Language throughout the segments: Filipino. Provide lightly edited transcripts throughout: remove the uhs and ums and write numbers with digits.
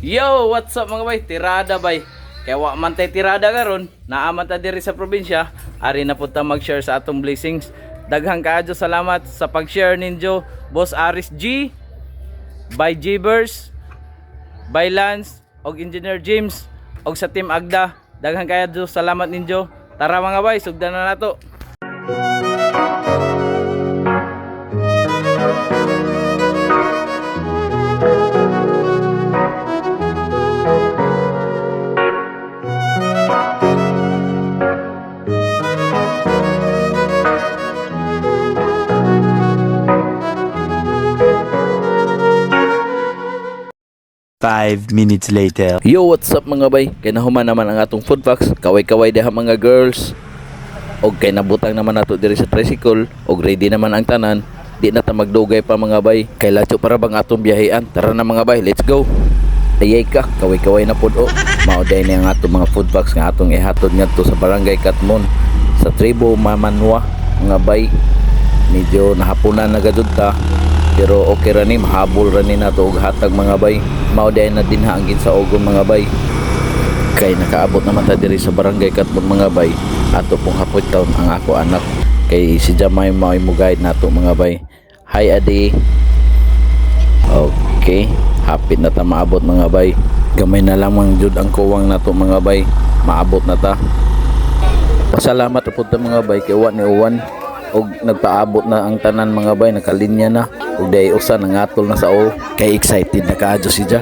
Yo, what's up mga bay? Tirada bay. Kaya wa man tay tirada karon, naaman ta diri sa probinsya, ari na pud ta mag-share sa atong blessings. Daghang kaadyo salamat sa pag-share ninyo, Boss Aris G, by Jibers, by Lance, og Engineer James, og sa Team Agda. Daghang kaadyo salamat ninyo. Tara mga bay, sugdan na nato. 5 minutes later. Yo, what's up mga bay? Kay nahuman naman ang atong food packs. Kaway-kaway diha mga girls. Og kay nabutang naman nato diri sa tricycle. Og ready naman ang tanan. Di na ta magdugay pa mga bay. Kay latyo para bang atong biyahean. Tara na mga bay, let's go. Ayay ka, kaway-kaway na pod o. Mauday na ang atong mga food packs nga atong ihatod ngadto sa barangay Katmon. Sa tribo Mamanwa mga bay. Medyo nahapunan na gadud ta. Pero okay ra ni, mahabol ra ni nato og hatag mga bay. Mauday na din haangin sa ogon mga bay. Kay nakaabot naman ta diri sa barangay Katmon mga bay. Ato pong hapot taon ang ako anak. Kay si Jamay mao mo guide nato mga bay. Hi Adi. Okay, hapit na ta maabot mga bay. Gamay na lamang jud ang kuwang nato mga bay. Maabot na ta. Pasalamat pud ta mga bay kay wa ni uwan. Og nagpaabot na ang tanan mga bay, nakalinya na og day usa nangatol na sa o. Kay excited na kaadyo si Ja.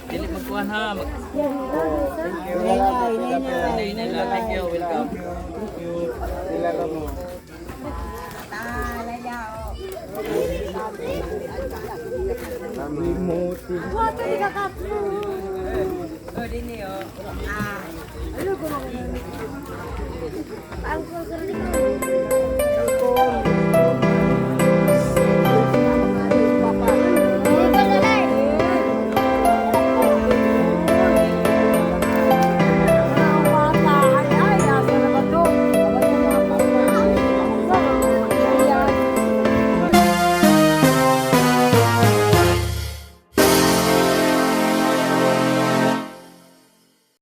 Dili magkuhan ha. Thank you. Thank you. Welcome. Ang